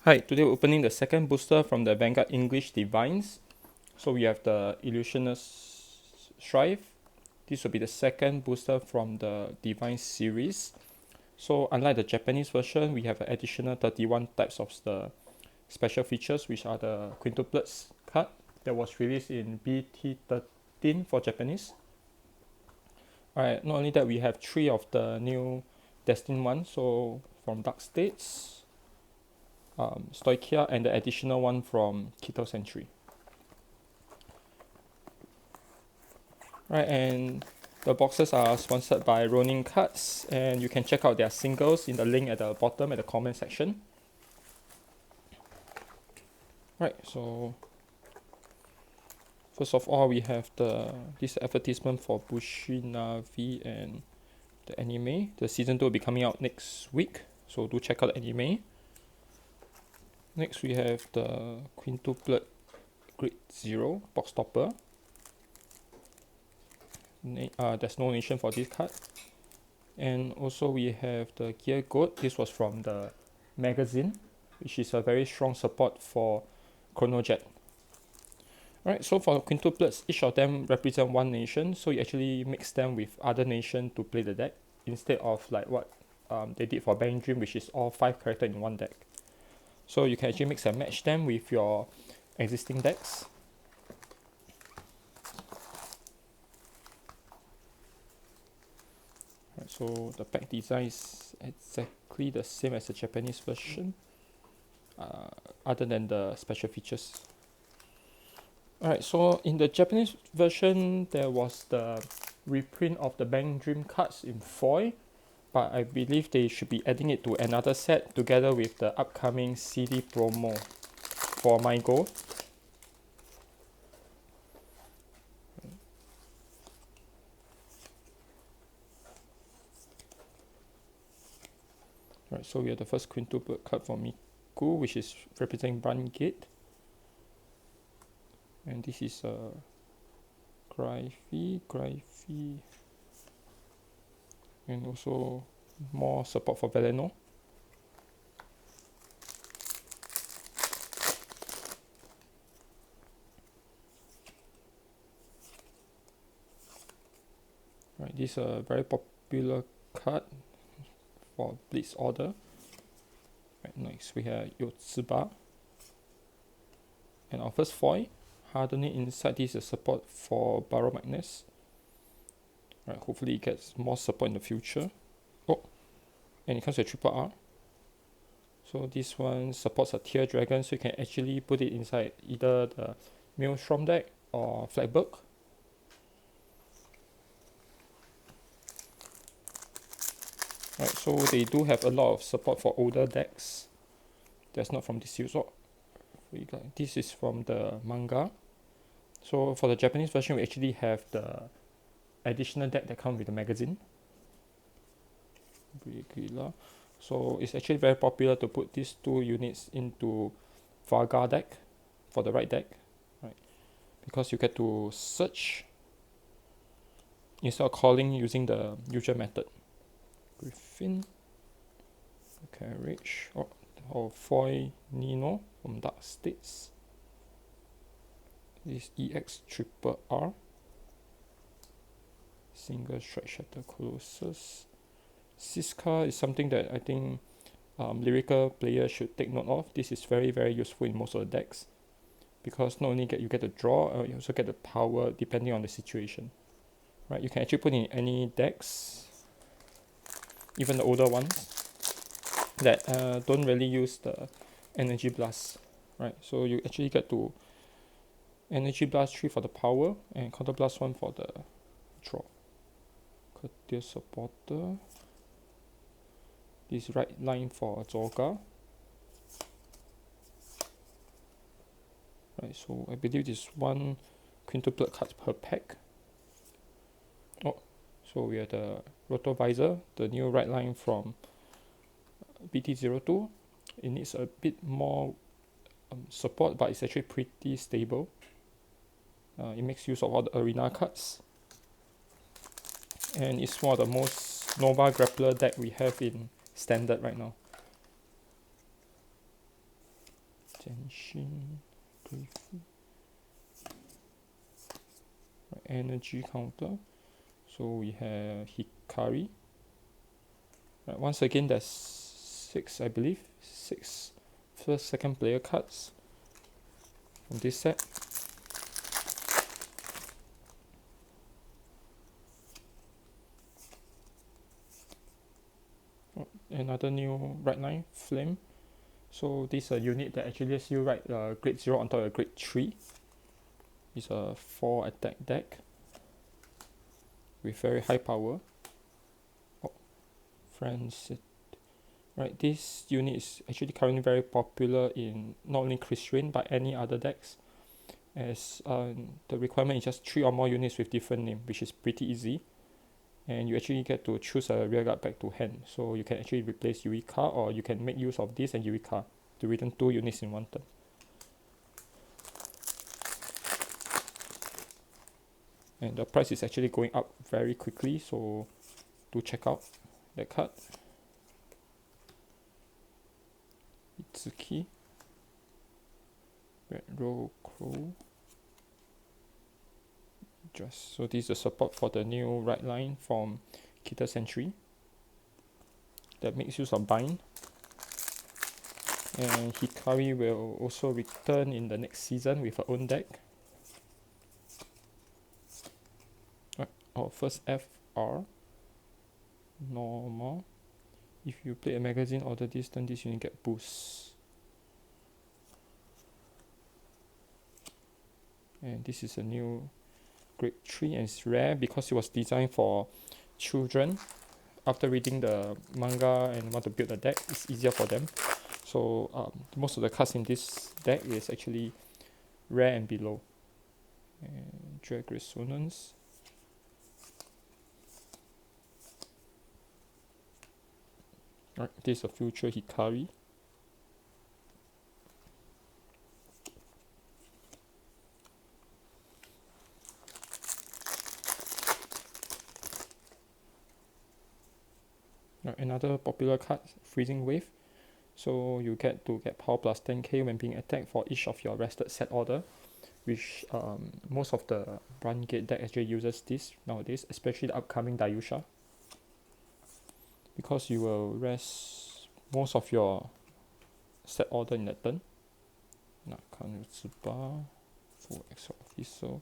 Hi, today we're opening the second booster from the Vanguard English Divines. So we have the Illusionless Strife. This will be the second booster from the Divines series. So unlike the Japanese version, we have an additional 31 types of the special features, which are the Quintuplets card that was released in BT13 for Japanese. Alright, not only that, we have 3 of the new destined ones, so from Dark States, Stoichia, and the additional one from Quintessential. Right, and the boxes are sponsored by Ronin Cards, and you can check out their singles in the link at the bottom at the comment section. Right, so first of all, we have this advertisement for Bushi Navi and the anime. The season 2 will be coming out next week, so do check out the anime. Next, we have the Quintuplet Grade 0 box topper. There's no nation for this card. And also we have the Gear Goat. This was from the magazine, which is a very strong support for Chronojet. Alright, so for Quintuplets, each of them represent one nation, so you actually mix them with other nations to play the deck, instead of like what they did for Bang Dream, which is all 5 characters in one deck. So you can actually mix and match them with your existing decks. Right, so the pack design is exactly the same as the Japanese version, other than the special features. Alright, so in the Japanese version, there was the reprint of the Bang Dream cards in foil, but I believe they should be adding it to another set together with the upcoming CD promo for my goal. Right, so we have the first quintuplet card for Miku, which is representing Brand Gate. And this is a Gryphy, and also more support for Veleno. Right, this is a very popular card for Blitz Order. Right, next we have Yotsuba. And our first foil, hardening inside, this is a support for Barrow Magnus. Right, hopefully it gets more support in the future. Oh, and it comes with triple R. So this one supports a Tear Dragon, so you can actually put it inside either the Maelstrom deck or Flagberg. Right, so they do have a lot of support for older decks. That's not from this series. So this is from the manga. So for the Japanese version, we actually have the additional deck that comes with the magazine. So it's actually very popular to put these 2 units into Vanguard deck for the right deck, right? Because you get to search instead of calling using the usual method. Griffin, Carriage, or Foy Nino from Dark States. This EX Triple R. Single Strike Shatter Colossus. Siska is something that I think lyrical players should take note of. This is very, very useful in most of the decks, because not only you get the draw, you also get the power depending on the situation. Right, you can actually put in any decks, even the older ones that don't really use the Energy Blast. Right, so you actually get to Energy Blast 3 for the power and Counter Blast 1 for the draw. Courtier Supporter. This right line for Zorga. Right, so I believe this is 1 quintuplet cards per pack. Oh, so we have the Roto Visor, the new right line from BT02. It needs a bit more support, but it's actually pretty stable. It makes use of all the arena cards, and it's one of the most Nova Grappler deck we have in standard right now. Tension, energy counter. So we have Hikari. Right, once again, there's 6, I believe, 6 first, second player cards from this set. Another new right line flame. So this is a unit that actually lets you write grade 0 on top of grade 3. It's a 4 attack deck with very high power. Oh, friends. Right, this unit is actually currently very popular in not only Chris Rain but any other decks, as the requirement is just 3 or more units with different name, which is pretty easy. And you actually get to choose a rearguard back to hand, so you can actually replace Eureka, or you can make use of this and Eureka to return 2 units in one turn. And the price is actually going up very quickly, so do check out that card. Itsuki, Red Row Crow. Just so this is the support for the new right line from Quintessential that makes use of bind. And Hikari will also return in the next season with her own deck. Our first FR, normal. If you play a magazine order this turn, this unit get boost. And this is a new grade 3 and it's rare because it was designed for children. After reading the manga and want to build a deck, it's easier for them. So most of the cards in this deck is actually rare and below. And Drag Resonance. Right, this is a future Hikari. Right, another popular card, Freezing Wave. So you get to get power plus 10k when being attacked for each of your rested set order, which most of the run gate deck actually uses this nowadays, especially the upcoming Dayusha. Because you will rest most of your set order in that turn. Nakanutsuba, full extra officer.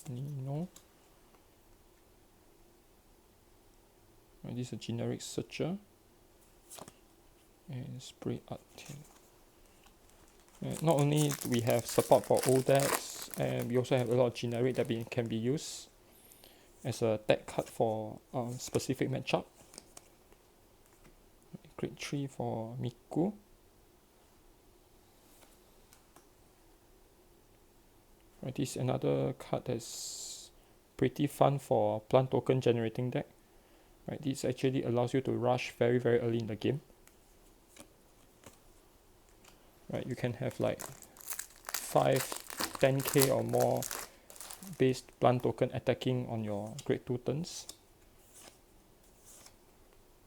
Nino. This is a generic searcher. And spray art. Not only do we have support for old decks, and we also have a lot of generic that can be used as a deck card for specific matchup. Grade 3 for Miku. Right, this is another card that's pretty fun for plant token generating deck. Right, this actually allows you to rush very early in the game. Right, you can have like 10k or more based plant token attacking on your grade 2 turns.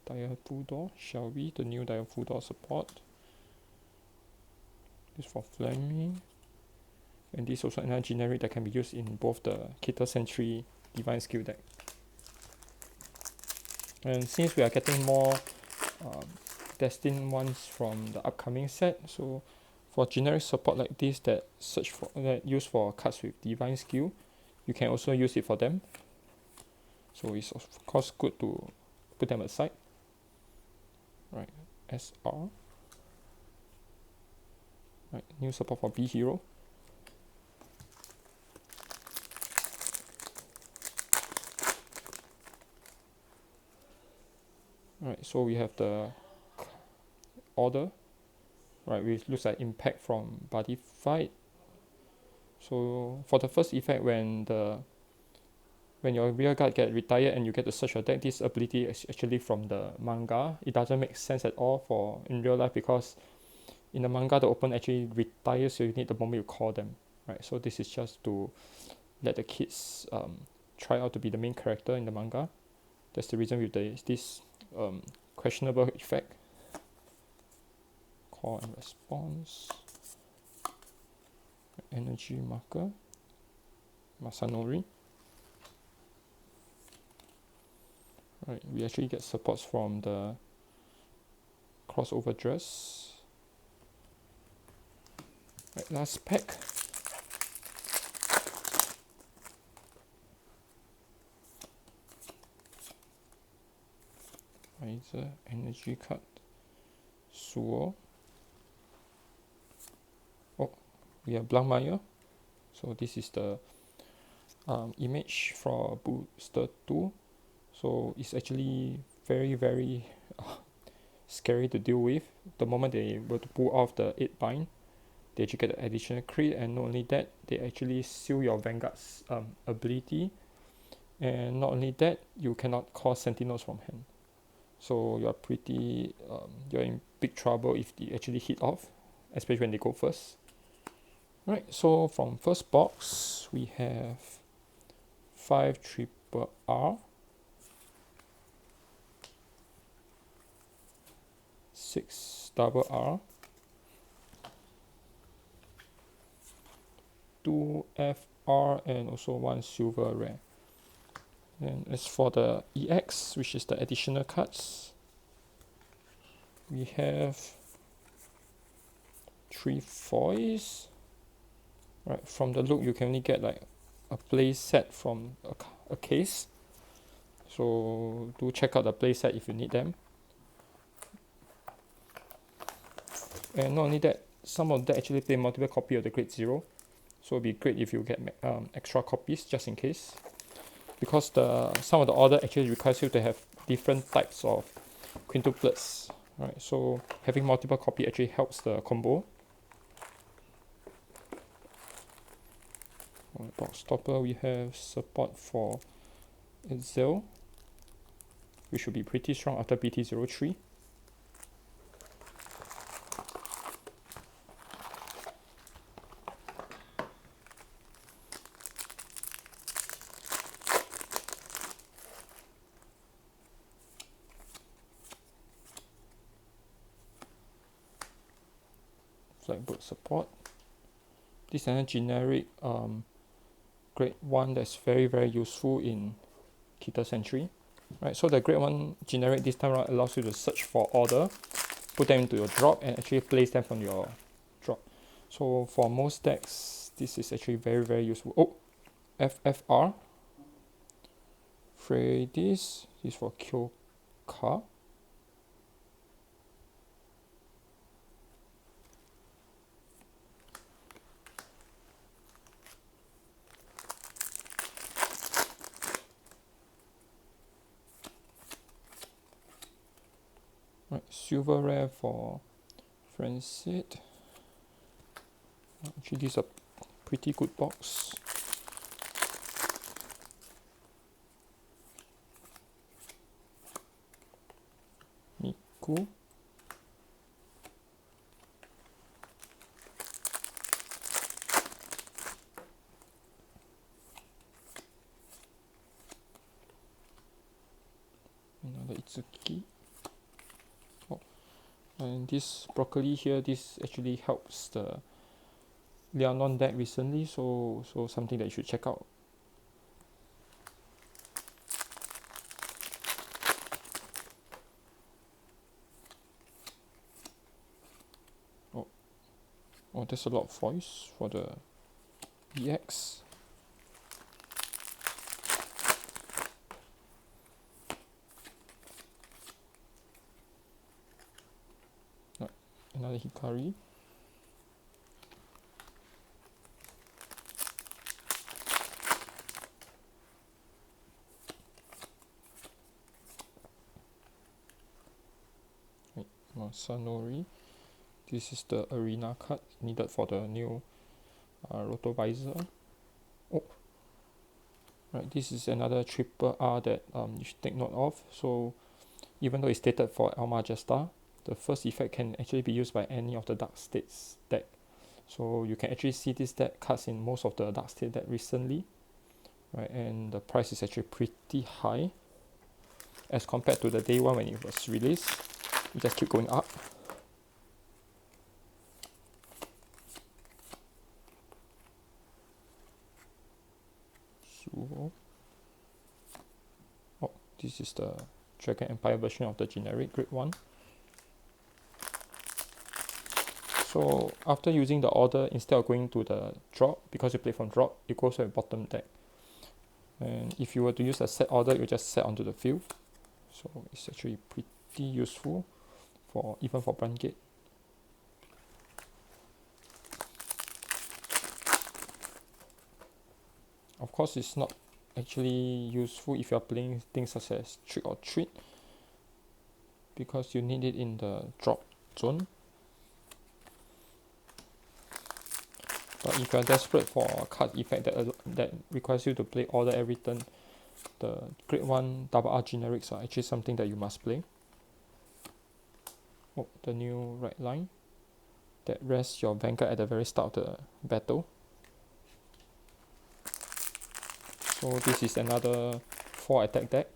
Dire Poodle, shall we? The new Dire Poodle support. This for Flaming. And this is also another generic that can be used in both the Quintessential Divine Skill deck. And since we are getting more destined ones from the upcoming set, so for generic support like this that use for cards with Divine Skill, you can also use it for them. So it's of course good to put them aside. Right, SR. Right, new support for B Hero. Right, so we have the order, right, which looks like impact from body fight. So for the first effect, when your rear guard get retired and you get to search your deck, this ability is actually from the manga. It doesn't make sense at all for in real life because in the manga the opponent actually retires, so you need the moment you call them. right? So this is just to let the kids try out to be the main character in the manga. That's the reason with this questionable effect. Call and response. Energy marker. Masanori. Right, we actually get supports from the crossover dress. Right, last pack. Visor, energy card, Suo. Oh, we have Blankmeyer. So this is the image for booster 2. So it's actually very scary to deal with. The moment they were to pull off the 8 bind, they actually get the additional crit, and not only that, they actually seal your Vanguard's ability, and not only that, you cannot call Sentinels from hand. So you're you're in big trouble if they actually hit off, especially when they go first. Right, so from first box, we have 5 triple R, 6 double R, 2 FR, and also 1 silver rare. And as for the EX, which is the additional cards, we have 3 foils. Right, from the look, you can only get like a play set from a case. So do check out the play set if you need them. And not only that, some of them actually play multiple copy of the grade 0. So it'd be great if you get extra copies just in case. Because some of the order actually requires you to have different types of quintuplets. Right, so having multiple copy actually helps the combo. On box topper, we have support for Itzel, which should be pretty strong after BT03. Flightboat support. This is another generic grade 1 that's very useful in Quintessential. Right, so the grade 1 generic this time around allows you to search for order, put them into your drop, and actually place them from your drop. So for most decks, this is actually very useful. Oh, FFR. Rarities. This is for Kyoka. Right, silver rare for Francid. Actually, this is a pretty good box. Miku. Another Itsuki. Oh, and this broccoli here, this actually helps the Leonon deck recently, so something that you should check out. Oh, there's a lot of foils for the EX. Right, another Hikari. Right, Masanori. This is the arena card needed for the new Rotovisor. Oh, right, this is another triple R that you should take note of. So even though it's stated for Alma Jesta, the first effect can actually be used by any of the Dark States deck. So you can actually see this deck cards in most of the dark state deck recently, right? And the price is actually pretty high as compared to the day one when it was released. It just keep going up. So, oh, this is the Dragon Empire version of the generic grade 1. So after using the order, instead of going to the drop, because you play from drop, it goes to the bottom deck. And if you were to use a set order, you just set onto the field. So it's actually pretty useful for even for blind gate. Of course, it's not actually useful if you are playing things such as trick or treat, because you need it in the drop zone. But if you are desperate for a card effect that requires you to play order every turn, the grade 1 double R generics are actually something that you must play. Oh, the new right line that rests your Vanguard at the very start of the battle. So this is another 4 attack deck.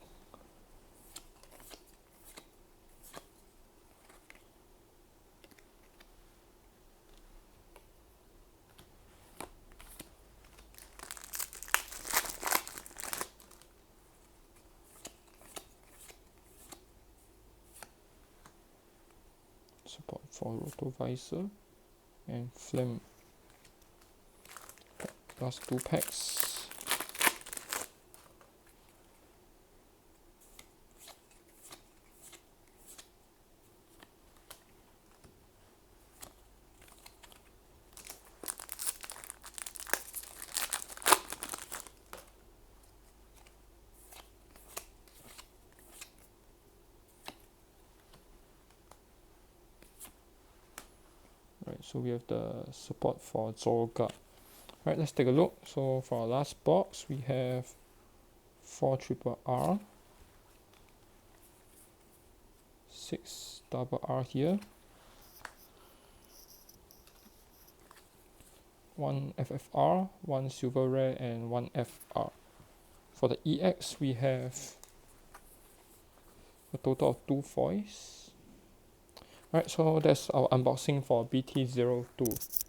Support for Rotovisor and Flame. Plus 2 packs. Right, so we have the support for Zorga. Right, let's take a look. So for our last box, we have 4 triple R, 6 double R here, 1 FFR, 1 silver rare, and 1 FR. For the EX, we have a total of 2 foils. Alright, so that's our unboxing for BT02.